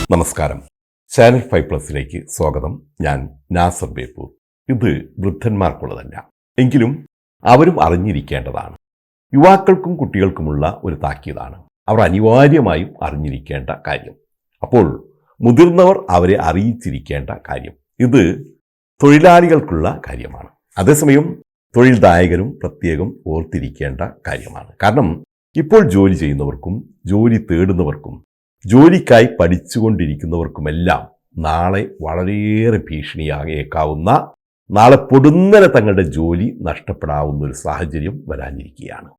നമസ്കാരം. ചാനൽ 5+ലേക്ക് സ്വാഗതം. ഞാൻ നാസർ ബേപ്പൂർ. ഇത് വൃദ്ധന്മാർക്കുള്ളതല്ല, എങ്കിലും അവരും അറിഞ്ഞിരിക്കേണ്ടതാണ്. യുവാക്കൾക്കും കുട്ടികൾക്കുമുള്ള ഒരു താക്കീതാണ്. അവർ അനിവാര്യമായും അറിഞ്ഞിരിക്കേണ്ട കാര്യം. അപ്പോൾ മുതിർന്നവർ അവരെ അറിയിച്ചിരിക്കേണ്ട കാര്യം. ഇത് തൊഴിലാളികൾക്കുള്ള കാര്യമാണ്. അതേസമയം തൊഴിൽദായകരും പ്രത്യേകം ഓർത്തിരിക്കേണ്ട കാര്യമാണ്. കാരണം ഇപ്പോൾ ജോലി ചെയ്യുന്നവർക്കും ജോലി തേടുന്നവർക്കും ജോലിക്കായി പഠിച്ചുകൊണ്ടിരിക്കുന്നവർക്കുമെല്ലാം നാളെ വളരെയേറെ ഭീഷണിയായേക്കാവുന്ന, നാളെ പൊടുന്നനെ തങ്ങളുടെ ജോലി നഷ്ടപ്പെടാവുന്ന ഒരു സാഹചര്യം വരാനിരിക്കുകയാണ്.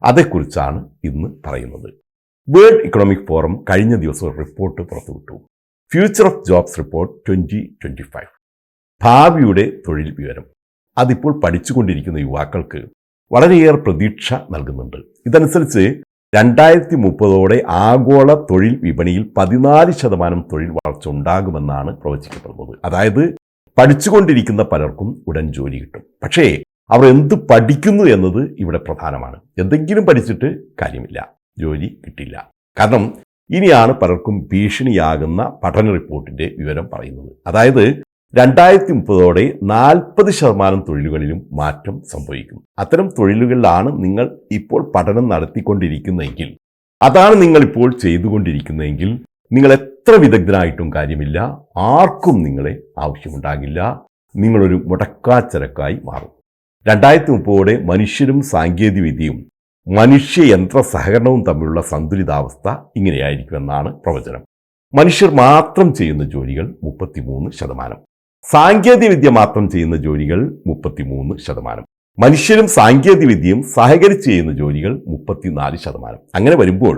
അതേക്കുറിച്ചാണ് ഇന്ന് പറയുന്നത്. വേൾഡ് ഇക്കണോമിക് ഫോറം കഴിഞ്ഞ ദിവസം ഒരു റിപ്പോർട്ട് പുറത്തുവിട്ടു. Future of jobs report 2025. ഭാവിയുടെ തൊഴിൽ വിവരം. അതിപ്പോൾ പഠിച്ചുകൊണ്ടിരിക്കുന്ന യുവാക്കൾക്ക് വളരെയേറെ പ്രതീക്ഷ നൽകുന്നുണ്ട്. ഇതനുസരിച്ച് 2030 ആഗോള തൊഴിൽ വിപണിയിൽ 14% തൊഴിൽ വളർച്ച ഉണ്ടാകുമെന്നാണ് പ്രവചിക്കപ്പെടുന്നത്. അതായത് പഠിച്ചുകൊണ്ടിരിക്കുന്ന പലർക്കും ഉടൻ ജോലി കിട്ടും. പക്ഷേ അവർ എന്ത് പഠിക്കുന്നു എന്നത് ഇവിടെ പ്രധാനമാണ്. എന്തെങ്കിലും പഠിച്ചിട്ട് കാര്യമില്ല, ജോലി കിട്ടില്ല. കാരണം ഇനിയാണ് പലർക്കും ഭീഷണിയാകുന്ന പഠന റിപ്പോർട്ടിന്റെ വിവരം പറയുന്നത്. അതായത് 2030 40% തൊഴിലുകളിലും മാറ്റം സംഭവിക്കും. അത്തരം തൊഴിലുകളിലാണ് നിങ്ങൾ ഇപ്പോൾ പഠനം നടത്തിക്കൊണ്ടിരിക്കുന്നതെങ്കിൽ, അതാണ് നിങ്ങൾ ഇപ്പോൾ ചെയ്തുകൊണ്ടിരിക്കുന്നതെങ്കിൽ, നിങ്ങൾ എത്ര വിദഗ്ധനായിട്ടും കാര്യമില്ല, ആർക്കും നിങ്ങളെ ആവശ്യമുണ്ടാകില്ല. നിങ്ങളൊരു മുടക്കാച്ചരക്കായി മാറും. 2030 മനുഷ്യരും സാങ്കേതികവിദ്യയും മനുഷ്യയന്ത്ര സഹകരണവും തമ്മിലുള്ള സന്തുലിതാവസ്ഥ ഇങ്ങനെയായിരിക്കുമെന്നാണ് പ്രവചനം. മനുഷ്യർ മാത്രം ചെയ്യുന്ന ജോലികൾ 33%, സാങ്കേതികവിദ്യ മാത്രം ചെയ്യുന്ന ജോലികൾ 33%, മനുഷ്യരും സാങ്കേതികവിദ്യയും സഹകരിച്ച് ചെയ്യുന്ന ജോലികൾ 34%. അങ്ങനെ വരുമ്പോൾ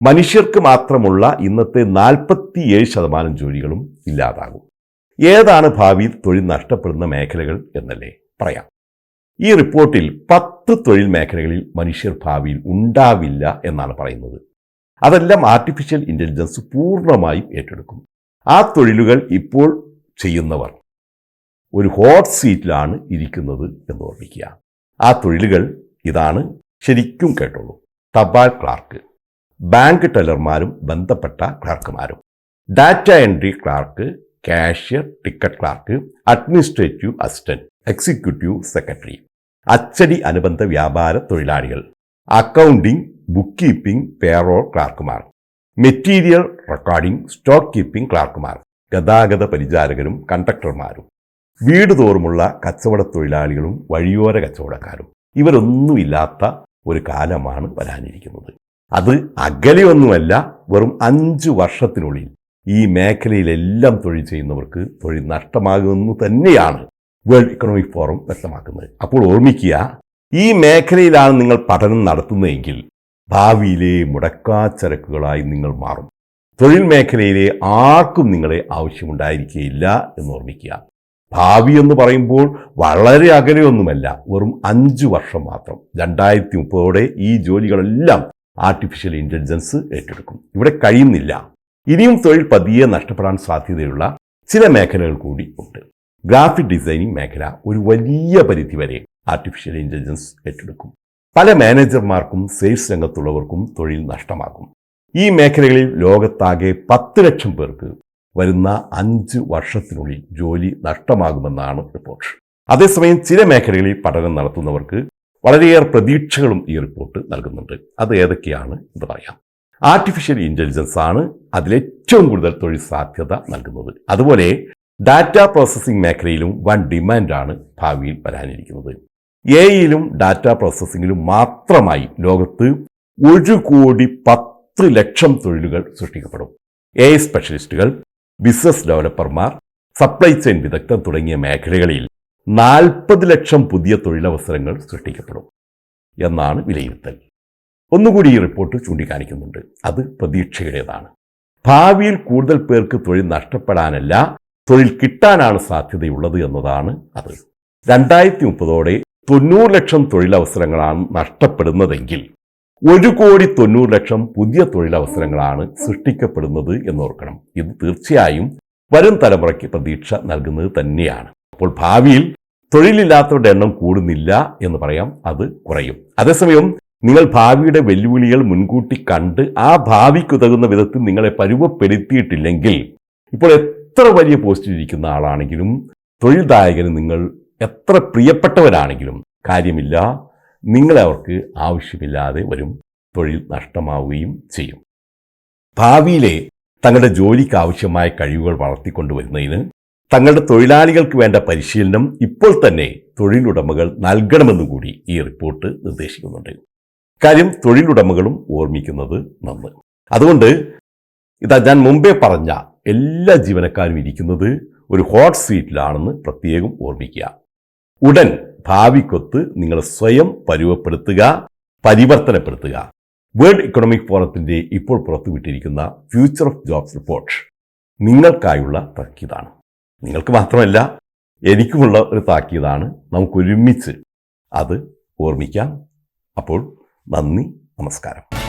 മനുഷ്യർക്ക് മാത്രമുള്ള ഇന്നത്തെ 47% ജോലികളും ഇല്ലാതാകും. ഏതാണ് ഭാവിയിൽ തൊഴിൽ നഷ്ടപ്പെടുന്ന മേഖലകൾ എന്നല്ലേ പറയാം. ഈ റിപ്പോർട്ടിൽ 10 തൊഴിൽ മേഖലകളിൽ മനുഷ്യർ ഭാവിയിൽ ഉണ്ടാവില്ല എന്നാണ് പറയുന്നത്. അതെല്ലാം ആർട്ടിഫിഷ്യൽ ഇന്റലിജൻസ് പൂർണ്ണമായും ഏറ്റെടുക്കും. ആ തൊഴിലുകൾ ഇപ്പോൾ ചെയ്യുന്നവർ ഒരു ഹോട്ട് സീറ്റിലാണ് ഇരിക്കുന്നത് എന്ന് ഓർമ്മിക്കുക. ആ തൊഴിലുകൾ ഇതാണ്, ശരിക്കും കേട്ടോളൂ. തപാൽ ക്ലാർക്ക്, ബാങ്ക് ടെല്ലർമാരും ബന്ധപ്പെട്ട ക്ലാർക്കുമാരും, data entry clerk, cashier, ticket clerk, administrative assistant, executive secretary, അച്ചടി അനുബന്ധ വ്യാപാര തൊഴിലാളികൾ, അക്കൗണ്ടിംഗ്, ബുക്ക് കീപ്പിംഗ്, പേറോൾ ക്ലാർക്കുമാർ, മെറ്റീരിയൽ റെക്കോർഡിംഗ്, സ്റ്റോക്ക് കീപ്പിംഗ് ക്ലാർക്കുമാർ, ഗതാഗത പരിചാരകരും കണ്ടക്ടർമാരും, വീട് തോറുമുള്ള കച്ചവട തൊഴിലാളികളും വഴിയോര കച്ചവടക്കാരും. ഇവരൊന്നുമില്ലാത്ത ഒരു കാലമാണ് വരാനിരിക്കുന്നത്. അത് അകലെയൊന്നുമല്ല, വെറും 5 വർഷത്തിനുള്ളിൽ ഈ മേഖലയിലെല്ലാം തൊഴിൽ ചെയ്യുന്നവർക്ക് തൊഴിൽ നഷ്ടമാകുമെന്ന് തന്നെയാണ് വേൾഡ് ഇക്കണോമിക് ഫോറം വ്യക്തമാക്കുന്നത്. അപ്പോൾ ഓർമ്മിക്കുക, ഈ മേഖലയിലാണ് നിങ്ങൾ പഠനം നടത്തുന്നതെങ്കിൽ ഭാവിയിലെ മുടക്കാച്ചരക്കുകളായി നിങ്ങൾ മാറും. തൊഴിൽ മേഖലയിലെ ആർക്കും നിങ്ങളെ ആവശ്യമുണ്ടായിരിക്കുകയില്ല എന്ന് ഓർമ്മിക്കുക. ഭാവി എന്ന് പറയുമ്പോൾ വളരെ അകലെയൊന്നുമല്ല, വെറും 5 വർഷം മാത്രം. 2030 ഈ ജോലികളെല്ലാം ആർട്ടിഫിഷ്യൽ ഇന്റലിജൻസ് ഏറ്റെടുക്കും. ഇവിടെ കഴിയുന്നില്ല. ഇനിയും തൊഴിൽ പതിയെ നഷ്ടപ്പെടാൻ സാധ്യതയുള്ള ചില മേഖലകൾ കൂടി ഉണ്ട്. ഗ്രാഫിക് ഡിസൈനിങ് മേഖല ഒരു വലിയ പരിധിവരെ ആർട്ടിഫിഷ്യൽ ഇന്റലിജൻസ് ഏറ്റെടുക്കും. പല മാനേജർമാർക്കും സെയിൽസ് രംഗത്തുള്ളവർക്കും തൊഴിൽ നഷ്ടമാകും. ഈ മേഖലകളിൽ ലോകത്താകെ 10 ലക്ഷം പേർക്ക് വരുന്ന 5 വർഷത്തിനുള്ളിൽ ജോലി നഷ്ടമാകുമെന്നാണ് റിപ്പോർട്ട്. അതേസമയം ചില മേഖലകളിൽ പഠനം നടത്തുന്നവർക്ക് വളരെയേറെ പ്രതീക്ഷകളും ഈ റിപ്പോർട്ട് നൽകുന്നുണ്ട്. അത് ഏതൊക്കെയാണ് എന്ന് പറയാം. ആർട്ടിഫിഷ്യൽ ഇന്റലിജൻസ് ആണ് അതിലേറ്റവും കൂടുതൽ തൊഴിൽ സാധ്യത നൽകുന്നത്. അതുപോലെ ഡാറ്റ പ്രോസസ്സിംഗ് മേഖലയിലും വൻ ഡിമാൻഡാണ് ഭാവിയിൽ വരാനിരിക്കുന്നത്. എഐയിലും ഡാറ്റ പ്രോസസ്സിംഗിലും മാത്രമായി ലോകത്ത് 1,10,00,000 തൊഴിലുകൾ സൃഷ്ടിക്കപ്പെടും. എഐ സ്പെഷ്യലിസ്റ്റുകൾ, ബിസിനസ് ഡെവലപ്പർമാർ, സപ്ലൈ ചെയിൻ വിദഗ്ധർ തുടങ്ങിയ മേഖലകളിൽ 40 ലക്ഷം പുതിയ തൊഴിലവസരങ്ങൾ സൃഷ്ടിക്കപ്പെടും എന്നാണ് വിലയിരുത്തൽ. ഒന്നുകൂടി ഈ റിപ്പോർട്ട് ചൂണ്ടിക്കാണിക്കുന്നുണ്ട്. അത് പ്രതീക്ഷയുടേതാണ്. ഭാവിയിൽ കൂടുതൽ പേർക്ക് തൊഴിൽ നഷ്ടപ്പെടാനല്ല, തൊഴിൽ കിട്ടാനാണ് സാധ്യതയുള്ളത് എന്നതാണ് അത്. 2030 90 ലക്ഷം തൊഴിലവസരങ്ങളാണ് നഷ്ടപ്പെടുന്നതെങ്കിൽ 1,90,00,000 പുതിയ തൊഴിലവസരങ്ങളാണ് സൃഷ്ടിക്കപ്പെടുന്നത് എന്നോർക്കണം. ഇത് തീർച്ചയായും വരും തലമുറയ്ക്ക് പ്രതീക്ഷ നൽകുന്നത് തന്നെയാണ്. അപ്പോൾ ഭാവിയിൽ തൊഴിലില്ലാത്തവരുടെ എണ്ണം കൂടുന്നില്ല എന്ന് പറയാം, അത് കുറയും. അതേസമയം നിങ്ങൾ ഭാവിയുടെ വെല്ലുവിളികൾ മുൻകൂട്ടി കണ്ട് ആ ഭാവിക്കുതകുന്ന വിധത്തിൽ നിങ്ങളെ പരുവപ്പെടുത്തിയിട്ടില്ലെങ്കിൽ ഇപ്പോൾ എത്ര വലിയ പോസ്റ്റിലിരിക്കുന്ന ആളാണെങ്കിലും തൊഴിൽദായകന് നിങ്ങൾ എത്ര പ്രിയപ്പെട്ടവരാണെങ്കിലും കാര്യമില്ല, നിങ്ങളെ അവർക്ക് ആവശ്യമില്ലാതെ വരും, തൊഴിൽ നഷ്ടമാവുകയും ചെയ്യും. ഭാവിയിലെ തങ്ങളുടെ ജോലിക്ക് ആവശ്യമായ കഴിവുകൾ വളർത്തിക്കൊണ്ടുവരുന്നതിന് തങ്ങളുടെ തൊഴിലാളികൾക്ക് വേണ്ട പരിശീലനം ഇപ്പോൾ തന്നെ തൊഴിലുടമകൾ നൽകണമെന്നും കൂടി ഈ റിപ്പോർട്ട് നിർദ്ദേശിക്കുന്നുണ്ട്. കാര്യം തൊഴിലുടമകളും ഓർമ്മിക്കുന്നത് നന്ന്. അതുകൊണ്ട് ഞാൻ മുമ്പേ പറഞ്ഞ എല്ലാ ജീവനക്കാരും ഇരിക്കുന്നത് ഒരു ഹോട്ട് സീറ്റിലാണെന്ന് പ്രത്യേകം ഓർമ്മിക്കുക. ഉടൻ ഭാവിക്കൊത്ത് നിങ്ങളെ സ്വയം പരുവപ്പെടുത്തുക, പരിവർത്തനപ്പെടുത്തുക. വേൾഡ് ഇക്കണോമിക് ഫോറത്തിന്റെ ഇപ്പോൾ പുറത്തുവിട്ടിരിക്കുന്ന ഫ്യൂച്ചർ ഓഫ് ജോബ്സ് റിപ്പോർട്ട് നിങ്ങൾക്കായുള്ള താക്കീതാണ്. നിങ്ങൾക്ക് മാത്രമല്ല, എനിക്കുമുള്ള ഒരു താക്കീതാണ്. നമുക്കൊരുമിച്ച് അത് ഓർമ്മിക്കാം. അപ്പോൾ നന്ദി, നമസ്കാരം.